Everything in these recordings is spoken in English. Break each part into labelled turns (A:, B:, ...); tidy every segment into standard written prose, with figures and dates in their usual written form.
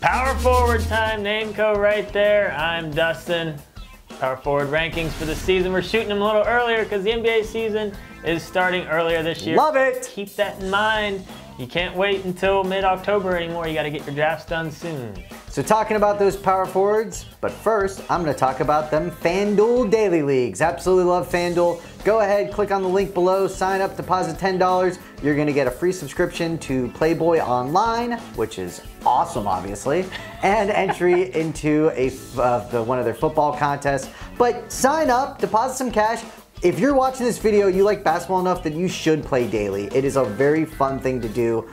A: Power forward time, name code right there. I'm Dustin. Power forward rankings for the season. We're shooting them a little earlier because the NBA season is starting earlier this year.
B: Love it.
A: Keep that in mind. You can't wait until mid-October anymore. You got to get your drafts done soon.
B: So talking about those power forwards, but first I'm going to talk about them Fanduel Daily Leagues. Absolutely love Fanduel. Go ahead, click on the link below, sign up, deposit $10. You're going to get a free subscription to Playboy Online, which is awesome, obviously, and entry into one of their football contests. But sign up, deposit some cash. If you're watching this video, you like basketball enough that you should play daily. It is a very fun thing to do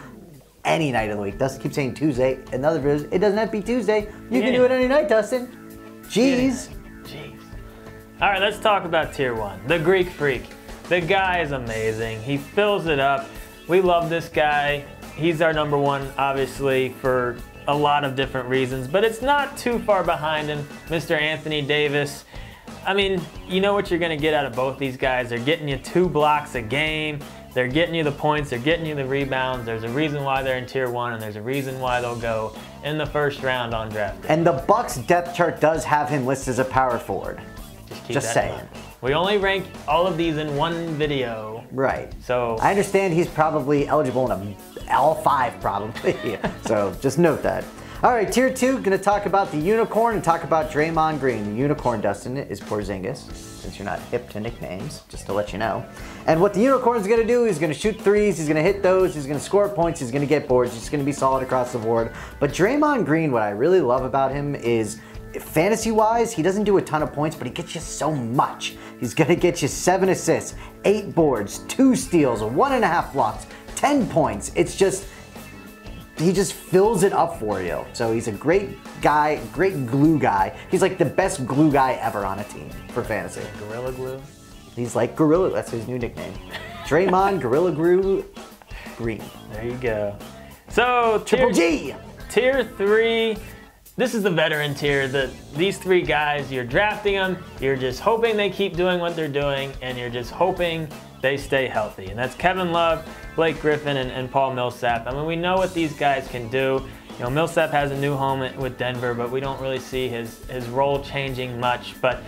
B: any night of the week. Dustin keeps saying Tuesday. In other videos, it doesn't have to be Tuesday. You can do it any night, Dustin. Jeez.
A: Jeez. All right, let's talk about Tier 1. The Greek Freak. The guy is amazing. He fills it up. We love this guy. He's our number one, obviously, for a lot of different reasons, but it's not too far behind him, Mr. Anthony Davis. I mean, you know what you're going to get out of both these guys. They're getting you 2 blocks a game. They're getting you the points. They're getting you the rebounds. There's a reason why they're in Tier 1, and there's a reason why they'll go in the first round on draft day.
B: And the Bucks depth chart does have him listed as a power forward. Just saying.
A: We only rank all of these in one video.
B: Right.
A: So
B: I understand he's probably eligible in all 5 probably. So just note that. All right, Tier 2, gonna talk about the Unicorn and talk about Draymond Green. The Unicorn, Dustin, is Porzingis, since you're not hip to nicknames, just to let you know. And what the Unicorn's gonna do, he's gonna shoot threes, he's gonna hit those, he's gonna score points, he's gonna get boards, he's gonna be solid across the board. But Draymond Green, what I really love about him is, fantasy-wise, he doesn't do a ton of points, but he gets you so much. He's gonna get you 7 assists, 8 boards, 2 steals, 1.5 blocks, 10 points. It's just, he just fills it up for you. So he's a great guy, great glue guy. He's like the best glue guy ever on a team for fantasy.
A: Gorilla Glue?
B: He's like Gorilla, that's his new nickname. Draymond Gorilla Glue Green.
A: There you go. So
B: Triple G!
A: Tier 3. This is the veteran tier. These 3 guys, you're drafting them, you're just hoping they keep doing what they're doing, and you're just hoping they stay healthy. And that's Kevin Love, Blake Griffin, and Paul Millsap. I mean, we know what these guys can do. You know, Millsap has a new home with Denver, but we don't really see his role changing much. But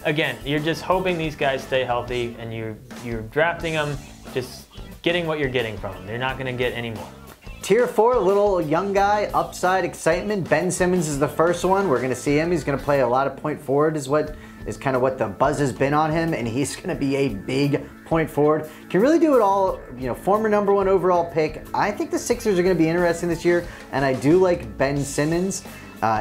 A: again, you're just hoping these guys stay healthy, and you're drafting them, just getting what you're getting from them. You're not gonna get any more.
B: Tier 4, a little young guy, upside excitement. Ben Simmons is the first one. We're gonna see him. He's gonna play a lot of point forward is kind of what the buzz has been on him, and he's gonna be a big point forward. Can really do it all, you know, former number 1 overall pick. I think the Sixers are gonna be interesting this year, and I do like Ben Simmons.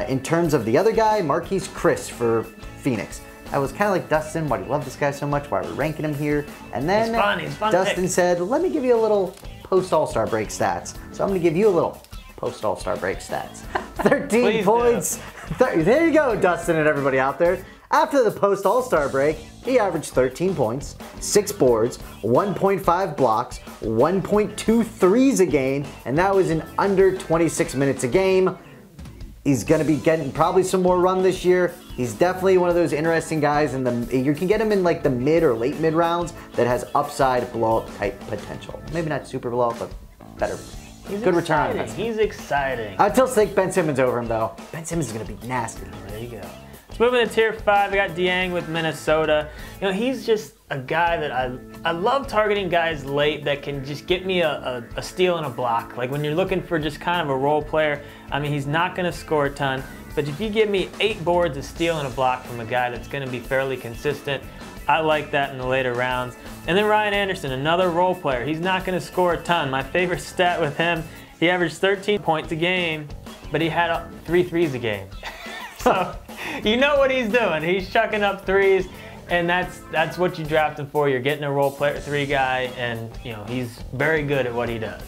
B: In terms of the other guy, Marquise Chris for Phoenix. I was kind of like, Dustin, why do you love this guy so much? Why are we ranking him here? And then
A: he's fun
B: Dustin said, let me give you a little post-All-Star break stats. So I'm gonna give you a little post-All-Star break stats. 13 points. There you go, Dustin and everybody out there. After the post-All-Star break, he averaged 13 points, 6 boards, 1.5 blocks, 1.2 threes a game, and that was in under 26 minutes a game. He's gonna be getting probably some more run this year. He's definitely one of those interesting guys you can get him in like the mid or late mid rounds that has upside blow-up type potential. Maybe not super blow-up, but better. Good return on investment.
A: He's exciting.
B: I'd still take Ben Simmons over him though. Ben Simmons is gonna be nasty.
A: There you go. Let's move into Tier 5. I got Dieng with Minnesota. You know, he's just a guy that I love targeting guys late that can just get me a steal and a block. Like when you're looking for just kind of a role player, I mean, he's not going to score a ton, but if you give me 8 boards, a steal, and a block from a guy that's going to be fairly consistent, I like that in the later rounds. And then Ryan Anderson, another role player. He's not going to score a ton. My favorite stat with him, he averaged 13 points a game, but he had 3 threes a game. So you know what he's doing. He's chucking up threes, and that's what you draft him for. You're getting a role player 3 guy, and you know he's very good at what he does.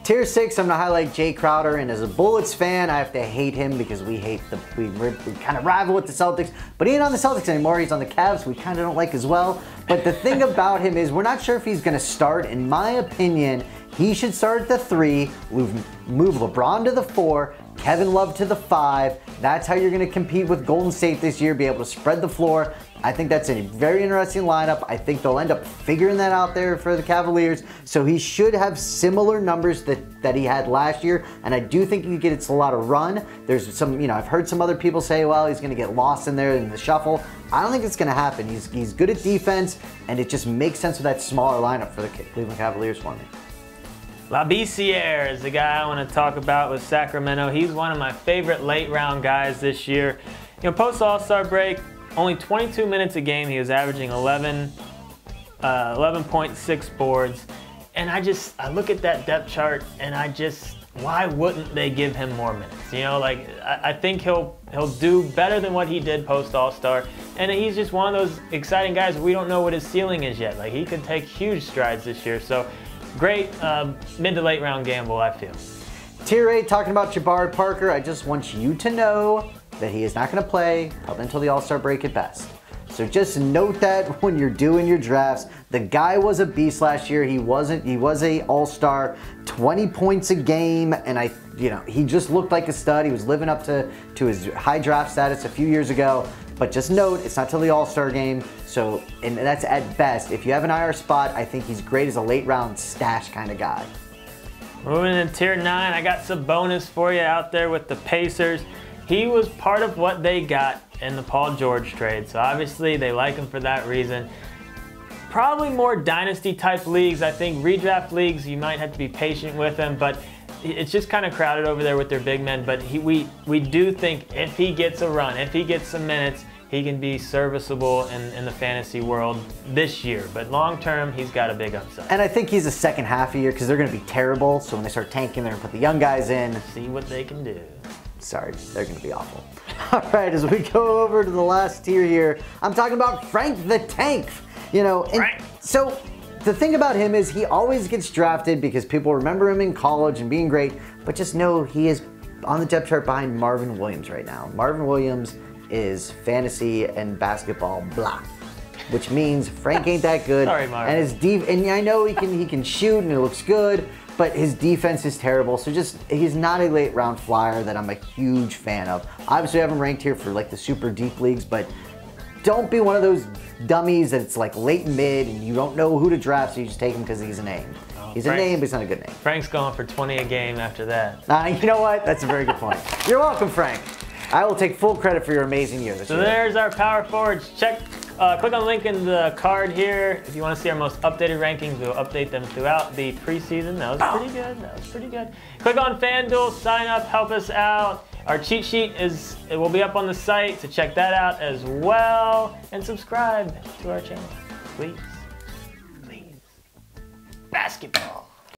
B: Tier 6, I'm gonna highlight Jae Crowder, and as a Bullets fan, I have to hate him because we kind of rival with the Celtics, but he ain't on the Celtics anymore. He's on the Cavs, we kind of don't like as well. But the thing about him is we're not sure if he's gonna start. In my opinion, he should start at the 3, move LeBron to the 4, Kevin Love to the 5. That's how you're going to compete with Golden State this year, be able to spread the floor. I think that's a very interesting lineup. I think they'll end up figuring that out there for the Cavaliers. So he should have similar numbers that he had last year. And I do think he gets a lot of run. There's some, I've heard some other people say, well, he's going to get lost in there in the shuffle. I don't think it's going to happen. He's good at defense, and it just makes sense with that smaller lineup for the Cleveland Cavaliers for me.
A: Labissiere is the guy I want to talk about with Sacramento. He's one of my favorite late round guys this year. Post All-Star break, only 22 minutes a game. He was averaging 11.6 boards. And I look at that depth chart and why wouldn't they give him more minutes? I think he'll do better than what he did post All-Star. And he's just one of those exciting guys. We don't know what his ceiling is yet. He could take huge strides this year. So great mid to late round gamble, I feel.
B: Tier 8, talking about Jabari Parker, I just want you to know that he is not going to play probably until the All-Star break at best. So just note that when you're doing your drafts. The guy was a beast last year. He was a All-Star, 20 points a game, and he just looked like a stud. He was living up to his high draft status a few years ago. But just note, it's not till the All-Star game. So, and that's at best. If you have an IR spot, I think he's great as a late round stash kind of guy.
A: Moving into Tier 9, I got some bonus for you out there with the Pacers. He was part of what they got in the Paul George trade, so obviously they like him for that reason. Probably more dynasty type leagues. I think redraft leagues, you might have to be patient with him, but it's just kind of crowded over there with their big men. But we do think if he gets a run, if he gets some minutes, he can be serviceable in the fantasy world this year. But long term, he's got a big upside.
B: And I think he's a second half a year because they're going to be terrible. So when they start tanking, they're going to put the young guys in.
A: See what they can do.
B: Sorry, they're going to be awful. All right, as we go over to the last tier here, I'm talking about Frank the Tank.
A: Frank.
B: So the thing about him is he always gets drafted because people remember him in college and being great, but just know he is on the depth chart behind Marvin Williams right now. Marvin Williams is fantasy and basketball blah, which means Frank ain't that good.
A: Sorry, Marvin.
B: And I know he can shoot and it looks good, but his defense is terrible. So he's not a late round flyer that I'm a huge fan of. Obviously I have him ranked here for the super deep leagues, but don't be one of those dummies that it's late mid and you don't know who to draft, so you just take him because he's a name. He's a name, but he's not a good name.
A: Frank's going for 20 a game after that.
B: You know what? That's a very good point. You're welcome, Frank. I will take full credit for your amazing year this year.
A: So there's our power forwards. Click on the link in the card here if you want to see our most updated rankings. We'll update them throughout the preseason. That was pretty good. Click on Fanduel, sign up, help us out. Our cheat sheet will be up on the site, so check that out as well. And subscribe to our channel, please. Basketball.